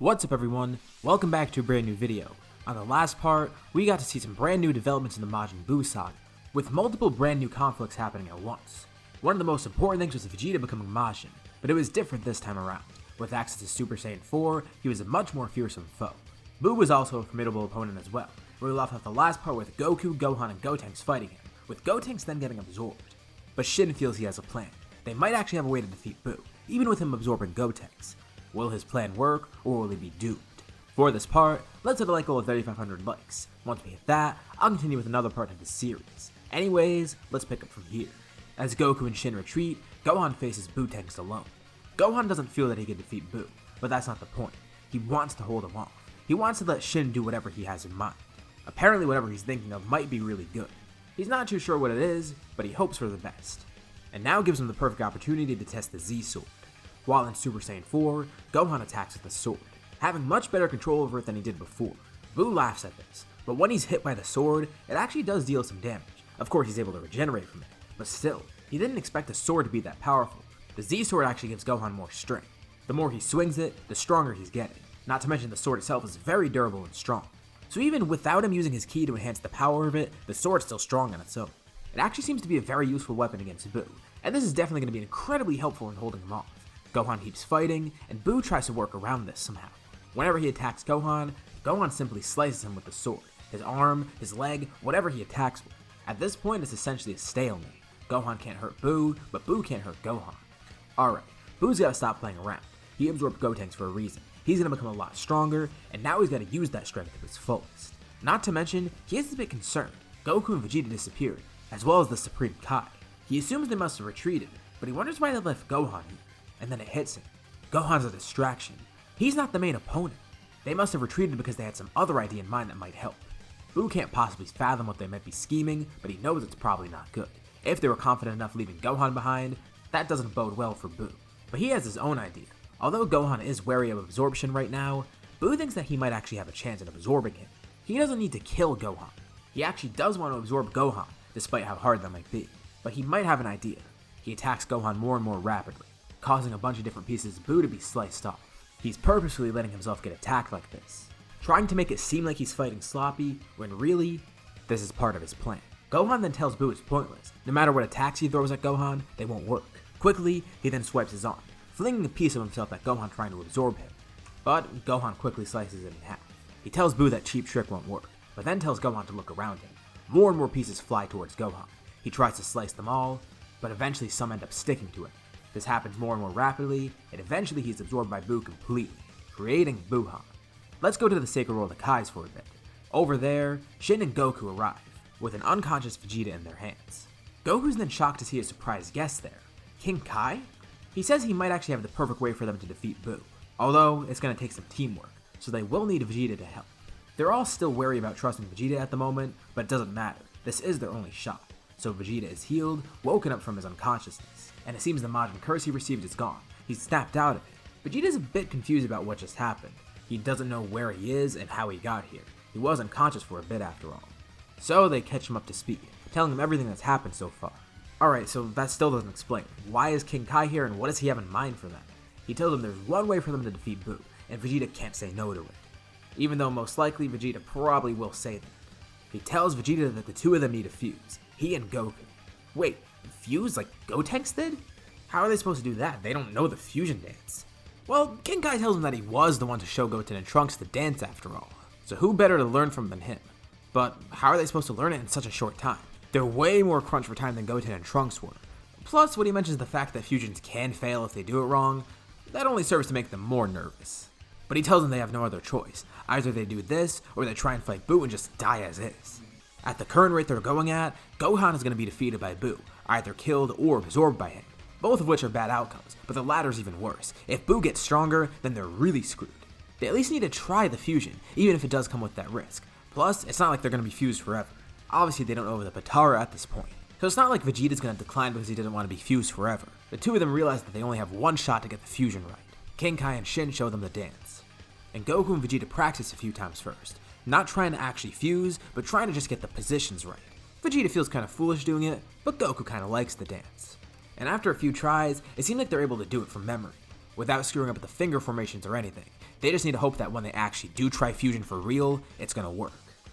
What's up everyone, welcome back to a brand new video. On the last part, we got to see some brand new developments in the Majin Buu saga, with multiple brand new conflicts happening at once. One of the most important things was Vegeta becoming Majin, but it was different this time around. With access to Super Saiyan 4, he was a much more fearsome foe. Buu was also a formidable opponent as well, where we left off the last part with Goku, Gohan, and Gotenks fighting him, with Gotenks then getting absorbed. But Shin feels he has a plan. They might actually have a way to defeat Buu, even with him absorbing Gotenks. Will his plan work, or will he be doomed? For this part, let's hit a like goal of 3,500 likes. Once we hit that, I'll continue with another part of the series. Anyways, let's pick up from here. As Goku and Shin retreat, Gohan faces Buu-Tenks alone. Gohan doesn't feel that he can defeat Buu, but that's not the point. He wants to hold him off. He wants to let Shin do whatever he has in mind. Apparently whatever he's thinking of might be really good. He's not too sure what it is, but he hopes for the best. And now gives him the perfect opportunity to test the Z-Sword. While in Super Saiyan 4, Gohan attacks with the sword, having much better control over it than he did before. Buu laughs at this, but when he's hit by the sword, it actually does deal some damage. Of course he's able to regenerate from it, but still, he didn't expect the sword to be that powerful. The Z-Sword actually gives Gohan more strength. The more he swings it, the stronger he's getting. Not to mention the sword itself is very durable and strong. So even without him using his ki to enhance the power of it, the sword's still strong on its own. It actually seems to be a very useful weapon against Buu, and this is definitely going to be incredibly helpful in holding him off. Gohan keeps fighting, and Buu tries to work around this somehow. Whenever he attacks Gohan, Gohan simply slices him with the sword. His arm, his leg, whatever he attacks with. At this point, it's essentially a stalemate. Gohan can't hurt Buu, but Buu can't hurt Gohan. Alright, Buu's gotta stop playing around. He absorbed Gotenks for a reason. He's gonna become a lot stronger, and now he's gotta use that strength to its fullest. Not to mention, he is a bit concerned. Goku and Vegeta disappeared, as well as the Supreme Kai. He assumes they must have retreated, but he wonders why they left Gohan here. And then it hits him. Gohan's a distraction. He's not the main opponent. They must have retreated because they had some other idea in mind that might help. Buu can't possibly fathom what they might be scheming, but he knows it's probably not good. If they were confident enough leaving Gohan behind, that doesn't bode well for Buu. But he has his own idea. Although Gohan is wary of absorption right now, Buu thinks that he might actually have a chance at absorbing him. He doesn't need to kill Gohan. He actually does want to absorb Gohan, despite how hard that might be. But he might have an idea. He attacks Gohan more and more rapidly, causing a bunch of different pieces of Buu to be sliced off. He's purposely letting himself get attacked like this, trying to make it seem like he's fighting sloppy, when really, this is part of his plan. Gohan then tells Buu it's pointless. No matter what attacks he throws at Gohan, they won't work. Quickly, he then swipes his arm, flinging a piece of himself at Gohan trying to absorb him. But Gohan quickly slices it in half. He tells Buu that cheap trick won't work, but then tells Gohan to look around him. More and more pieces fly towards Gohan. He tries to slice them all, but eventually some end up sticking to him. This happens more and more rapidly, and eventually he's absorbed by Buu completely, creating Buuhan. Let's go to the Sacred World of Kais for a bit. Over there, Shin and Goku arrive, with an unconscious Vegeta in their hands. Goku's then shocked to see a surprise guest there, King Kai? He says he might actually have the perfect way for them to defeat Buu, although it's going to take some teamwork, so they will need Vegeta to help. They're all still wary about trusting Vegeta at the moment, but it doesn't matter, this is their only shot. So Vegeta is healed, woken up from his unconsciousness, and it seems the Majin curse he received is gone. He's snapped out of it. Vegeta's a bit confused about what just happened. He doesn't know where he is and how he got here. He was unconscious for a bit after all. So they catch him up to speed, telling him everything that's happened so far. Alright, so that still doesn't explain. Why is King Kai here and what does he have in mind for them? He tells them there's one way for them to defeat Buu, and Vegeta can't say no to it. Even though most likely Vegeta probably will say that. He tells Vegeta that the two of them need a fuse. He and Goku. Wait, fuse like Gotenks did? How are they supposed to do that? They don't know the fusion dance. Well, King Kai tells him that he was the one to show Goten and Trunks the dance after all. So who better to learn from than him? But how are they supposed to learn it in such a short time? They're way more crunched for time than Goten and Trunks were. Plus, when he mentions the fact that fusions can fail if they do it wrong, that only serves to make them more nervous. But he tells them they have no other choice. Either they do this, or they try and fight Buu and just die as is. At the current rate they're going at, Gohan is going to be defeated by Buu, either killed or absorbed by him, both of which are bad outcomes, but the latter's even worse. If Buu gets stronger, then they're really screwed. They at least need to try the fusion, even if it does come with that risk. Plus, it's not like they're going to be fused forever. Obviously they don't know the Potara at this point, so it's not like Vegeta's going to decline because he didn't want to be fused forever. The two of them realize that they only have one shot to get the fusion right. King Kai and Shin show them the dance, and Goku and Vegeta practice a few times first. Not trying to actually fuse, but trying to just get the positions right. Vegeta feels kind of foolish doing it, but Goku kind of likes the dance. And after a few tries, it seemed like they're able to do it from memory, without screwing up the finger formations or anything. They just need to hope that when they actually do try fusion for real, it's gonna work.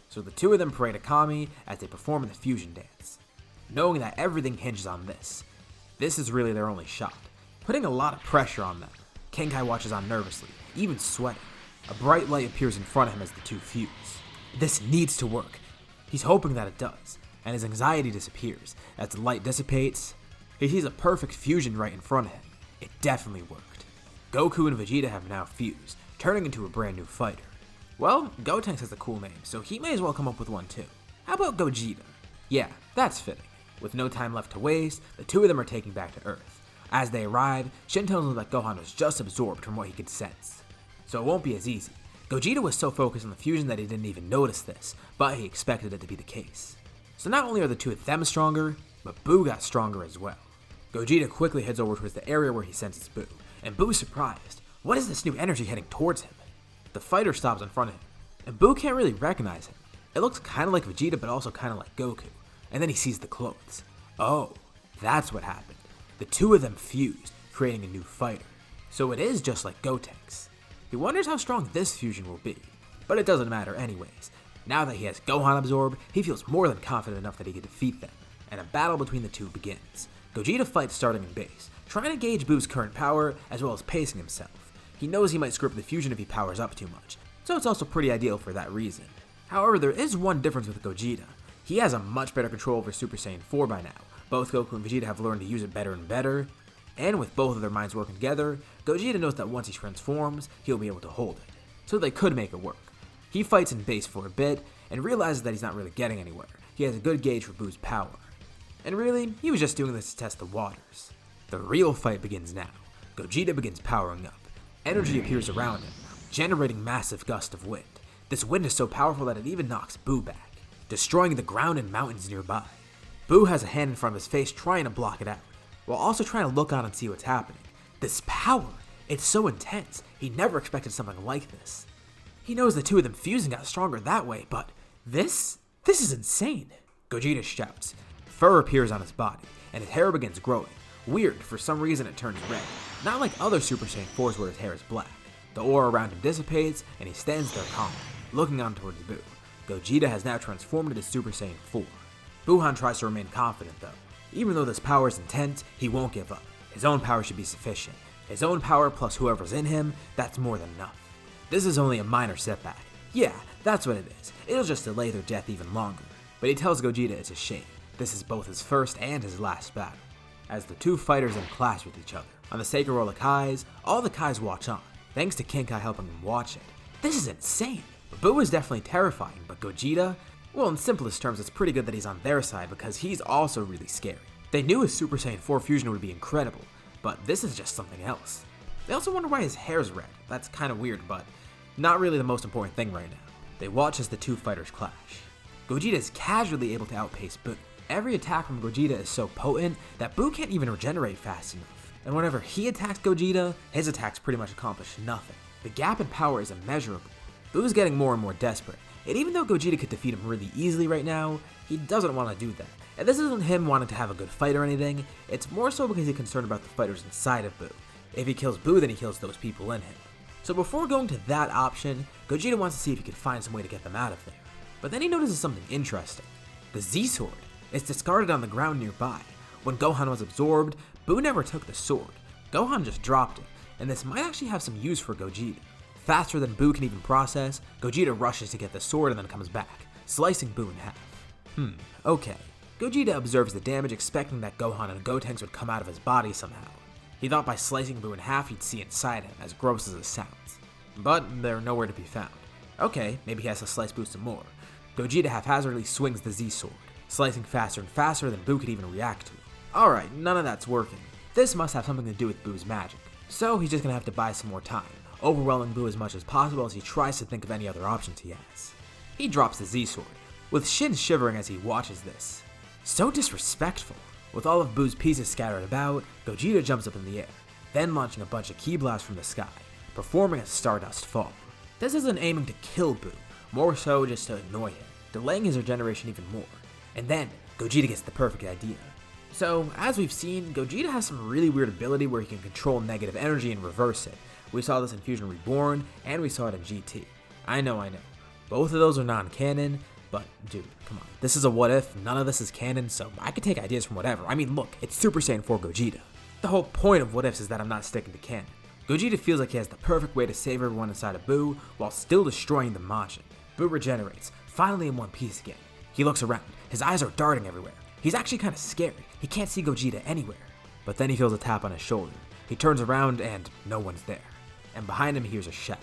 So the two of them pray to Kami as they perform the fusion dance. Knowing that everything hinges on this is really their only shot. Putting a lot of pressure on them, Kenkai watches on nervously, even sweating. A bright light appears in front of him as the two fuse. This needs to work. He's hoping that it does, and his anxiety disappears. As the light dissipates, he sees a perfect fusion right in front of him. It definitely worked. Goku and Vegeta have now fused, turning into a brand new fighter. Well, Gotenks has a cool name, so he may as well come up with one too. How about Gogeta? Yeah, that's fitting. With no time left to waste, the two of them are taking back to Earth. As they arrive, Shin tells them that Gohan was just absorbed from what he could sense. So it won't be as easy. Gogeta was so focused on the fusion that he didn't even notice this, but he expected it to be the case. So not only are the two of them stronger, but Boo got stronger as well. Gogeta quickly heads over towards the area where he senses Boo, and Boo's surprised. What is this new energy heading towards him? The fighter stops in front of him, and Boo can't really recognize him. It looks kinda like Vegeta, but also kinda like Goku. And then he sees the clothes. Oh, that's what happened. The two of them fused, creating a new fighter. So it is just like Gotenks. He wonders how strong this fusion will be, but it doesn't matter anyways. Now that he has Gohan absorbed, he feels more than confident enough that he can defeat them, and a battle between the two begins. Gogeta fights starting in base, trying to gauge Boo's current power as well as pacing himself. He knows he might screw up the fusion if he powers up too much, so it's also pretty ideal for that reason. However, there is one difference with Gogeta. He has a much better control over Super Saiyan 4 by now. Both Goku and Vegeta have learned to use it better and better, and with both of their minds working together, Gogeta knows that once he transforms, he'll be able to hold it. So they could make it work. He fights in base for a bit, and realizes that he's not really getting anywhere. He has a good gauge for Boo's power. And really, he was just doing this to test the waters. The real fight begins now. Gogeta begins powering up. Energy appears around him, generating massive gusts of wind. This wind is so powerful that it even knocks Boo back, destroying the ground and mountains nearby. Boo has a hand in front of his face trying to block it out, while also trying to look on and see what's happening. This power, it's so intense, he never expected something like this. He knows the two of them fusing got stronger that way, but this is insane. Gogeta shouts. Fur appears on his body, and his hair begins growing. Weird, for some reason it turns red, not like other Super Saiyan 4s where his hair is black. The aura around him dissipates, and he stands there calm, looking on towards Boo. Gogeta has now transformed into Super Saiyan 4. Gohan tries to remain confident though. Even though this power is intense, he won't give up. His own power should be sufficient. His own power plus whoever's in him, that's more than enough. This is only a minor setback. Yeah, that's what it is. It'll just delay their death even longer. But he tells Gogeta it's a shame. This is both his first and his last battle, as the two fighters then clash with each other. On the Sacred World of Kais, all the Kais watch on, thanks to Kenkai helping them watch it. This is insane. Boo is definitely terrifying, but Gogeta, well, in simplest terms, it's pretty good that he's on their side because he's also really scary. They knew his Super Saiyan 4 fusion would be incredible, but this is just something else. They also wonder why his hair's red. That's kind of weird, but not really the most important thing right now. They watch as the two fighters clash. Gogeta is casually able to outpace Boo. Every attack from Gogeta is so potent that Boo can't even regenerate fast enough. And whenever he attacks Gogeta, his attacks pretty much accomplish nothing. The gap in power is immeasurable. Boo's getting more and more desperate, and even though Gogeta could defeat him really easily right now, he doesn't want to do that. And this isn't him wanting to have a good fight or anything, it's more so because he's concerned about the fighters inside of Boo. If he kills Boo, then he kills those people in him. So before going to that option, Gogeta wants to see if he can find some way to get them out of there. But then he notices something interesting. The Z-Sword. It's discarded on the ground nearby. When Gohan was absorbed, Boo never took the sword. Gohan just dropped it, and this might actually have some use for Gogeta. Faster than Boo can even process, Gogeta rushes to get the sword and then comes back, slicing Boo in half. Okay. Gogeta observes the damage, expecting that Gohan and Gotenks would come out of his body somehow. He thought by slicing Boo in half he'd see inside him, as gross as it sounds. But they're nowhere to be found. Okay, maybe he has to slice Boo some more. Gogeta haphazardly swings the Z-Sword, slicing faster and faster than Boo could even react to. Alright, none of that's working. This must have something to do with Boo's magic. So he's just gonna have to buy some more time, overwhelming Boo as much as possible as he tries to think of any other options he has. He drops the Z-Sword, with Shin shivering as he watches this. So disrespectful. With all of Boo's pieces scattered about, Gogeta jumps up in the air, then launching a bunch of ki blasts from the sky, performing a Stardust Fall. This isn't aiming to kill Boo, more so just to annoy him, delaying his regeneration even more. And then, Gogeta gets the perfect idea. So, as we've seen, Gogeta has some really weird ability where he can control negative energy and reverse it, We saw this in Fusion Reborn, and we saw it in GT. I know. Both of those are non-canon, but dude, come on. This is a what if, none of this is canon, so I could take ideas from whatever. I mean, look, it's Super Saiyan 4 Gogeta. The whole point of what ifs is that I'm not sticking to canon. Gogeta feels like he has the perfect way to save everyone inside of Buu while still destroying the Majin. Buu regenerates, finally in one piece again. He looks around, his eyes are darting everywhere. He's actually kind of scared, he can't see Gogeta anywhere. But then he feels a tap on his shoulder. He turns around and no one's there. And behind him he hears a shout.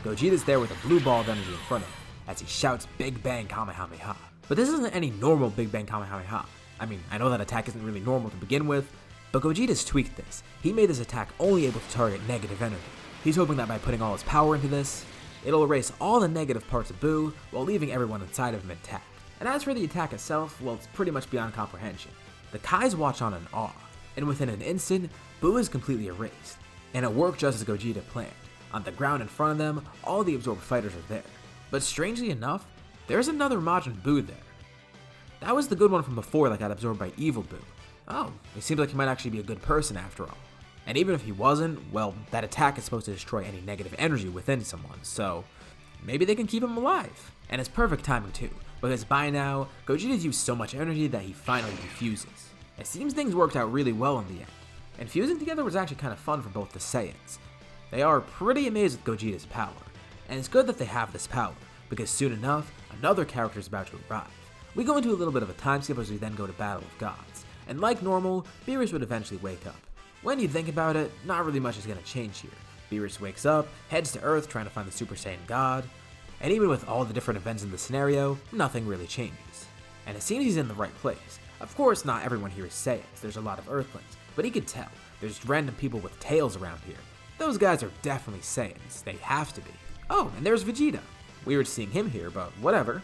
Gogeta's there with a blue ball of energy in front of him as he shouts Big Bang Kamehameha. But this isn't any normal Big Bang Kamehameha. I mean, I know that attack isn't really normal to begin with, but Gogeta's tweaked this. He made this attack only able to target negative energy. He's hoping that by putting all his power into this, it'll erase all the negative parts of Buu while leaving everyone inside of him intact. And as for the attack itself, well, it's pretty much beyond comprehension. The Kais watch on in awe, and within an instant, Buu is completely erased. And it worked just as Gogeta planned. On the ground in front of them, all the absorbed fighters are there. But strangely enough, there's another Majin Buu there. That was the good one from before that got absorbed by Evil Buu. Oh, he seems like he might actually be a good person after all. And even if he wasn't, well, that attack is supposed to destroy any negative energy within someone, so maybe they can keep him alive. And it's perfect timing too, because by now, Gogeta's used so much energy that he finally defuses. It seems things worked out really well in the end, and fusing together was actually kind of fun for both the Saiyans. They are pretty amazed with Gogeta's power, and it's good that they have this power, because soon enough, another character is about to arrive. We go into a little bit of a time skip as we then go to Battle of Gods, and like normal, Beerus would eventually wake up. When you think about it, not really much is going to change here. Beerus wakes up, heads to Earth trying to find the Super Saiyan God, and even with all the different events in the scenario, nothing really changes. And it seems he's in the right place. Of course, not everyone here is Saiyans, there's a lot of Earthlings, but he could tell, there's random people with tails around here. Those guys are definitely Saiyans, they have to be. Oh, and there's Vegeta. Weird seeing him here, but whatever.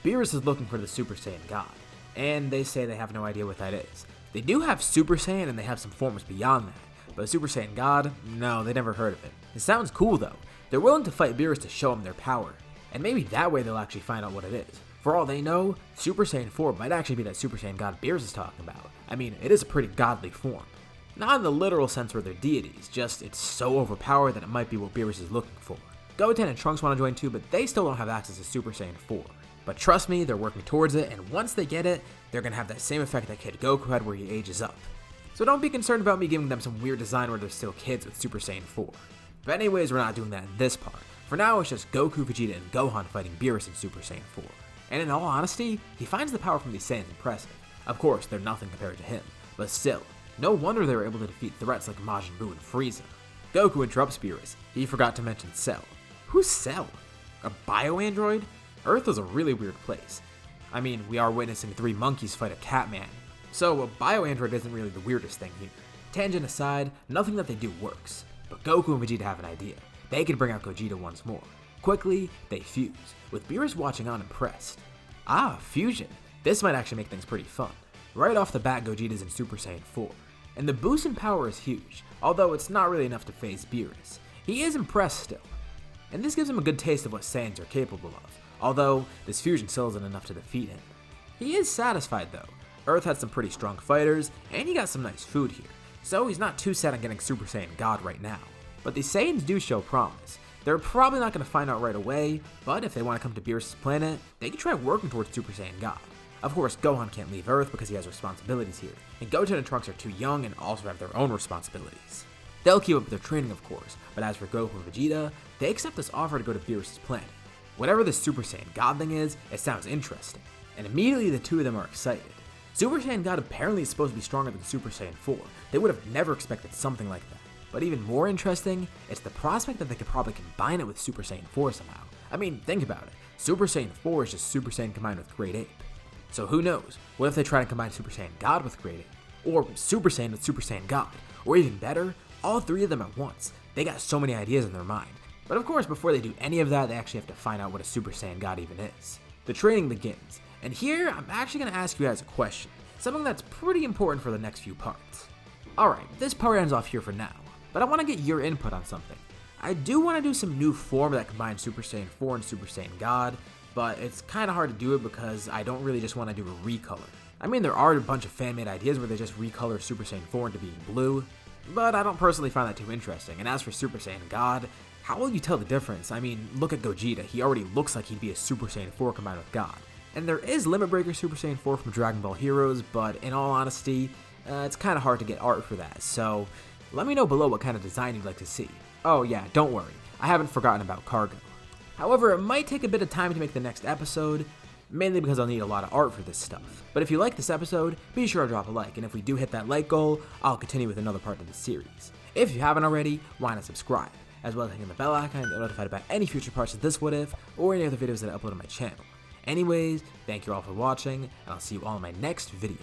Beerus is looking for the Super Saiyan God, and they say they have no idea what that is. They do have Super Saiyan and they have some forms beyond that, but Super Saiyan God, no, they never heard of it. It sounds cool though. They're willing to fight Beerus to show him their power, and maybe that way they'll actually find out what it is. For all they know, Super Saiyan 4 might actually be that Super Saiyan God Beerus is talking about. I mean, it is a pretty godly form. Not in the literal sense where they're deities, just it's so overpowered that it might be what Beerus is looking for. Goten and Trunks want to join too, but they still don't have access to Super Saiyan 4. But trust me, they're working towards it, and once they get it, they're going to have that same effect that Kid Goku had where he ages up. So don't be concerned about me giving them some weird design where they're still kids with Super Saiyan 4. But anyways, we're not doing that in this part. For now, it's just Goku, Vegeta, and Gohan fighting Beerus in Super Saiyan 4. And in all honesty, he finds the power from these Saiyans impressive. Of course, they're nothing compared to him, but still, no wonder they were able to defeat threats like Majin Buu and Frieza. Goku interrupts Beerus. He forgot to mention Cell. Who's Cell? A bio-android? Earth is a really weird place. I mean, we are witnessing 3 monkeys fight a Catman, so a bio-android isn't really the weirdest thing here. Tangent aside, nothing that they do works, but Goku and Vegeta have an idea. They can bring out Gogeta once more. Quickly, they fuse, with Beerus watching on impressed. Ah, fusion. This might actually make things pretty fun. Right off the bat, Gogeta's in Super Saiyan 4, and the boost in power is huge, although it's not really enough to phase Beerus. He is impressed still, and this gives him a good taste of what Saiyans are capable of. Although, this fusion still isn't enough to defeat him. He is satisfied though. Earth had some pretty strong fighters, and he got some nice food here, so he's not too set on getting Super Saiyan God right now. But the Saiyans do show promise. They're probably not going to find out right away, but if they want to come to Beerus' planet, they can try working towards Super Saiyan God. Of course, Gohan can't leave Earth because he has responsibilities here, and Goten and Trunks are too young and also have their own responsibilities. They'll keep up with their training of course, but as for Goku and Vegeta, they accept this offer to go to Beerus' planet. Whatever this Super Saiyan God thing is, it sounds interesting, and immediately the two of them are excited. Super Saiyan God apparently is supposed to be stronger than Super Saiyan 4. They would have never expected something like that. But even more interesting, it's the prospect that they could probably combine it with Super Saiyan 4 somehow. I mean, think about it. Super Saiyan 4 is just Super Saiyan combined with Great Ape. So who knows, what if they try to combine Super Saiyan God with Great Ape? Or Super Saiyan with Super Saiyan God? Or even better, all 3 of them at once. They got so many ideas in their mind. But of course, before they do any of that, they actually have to find out what a Super Saiyan God even is. The training begins, and here I'm actually going to ask you guys a question, something that's pretty important for the next few parts. Alright, this part ends off here for now, but I want to get your input on something. I do want to do some new form that combines Super Saiyan 4 and Super Saiyan God, but it's kind of hard to do it because I don't really just want to do a recolor. I mean, there are a bunch of fan-made ideas where they just recolor Super Saiyan 4 into being blue, but I don't personally find that too interesting. And as for Super Saiyan God, how will you tell the difference? I mean, look at Gogeta, he already looks like he'd be a Super Saiyan 4 combined with God. And there is Limit Breaker Super Saiyan 4 from Dragon Ball Heroes, but in all honesty, it's kind of hard to get art for that, so let me know below what kind of design you'd like to see. Oh yeah, don't worry, I haven't forgotten about Cargo. However, it might take a bit of time to make the next episode, mainly because I'll need a lot of art for this stuff. But if you like this episode, be sure to drop a like, and if we do hit that like goal, I'll continue with another part of the series. If you haven't already, why not subscribe, as well as hitting the bell icon to get notified about any future parts of this What If, or any other videos that I upload on my channel. Anyways, thank you all for watching, and I'll see you all in my next video.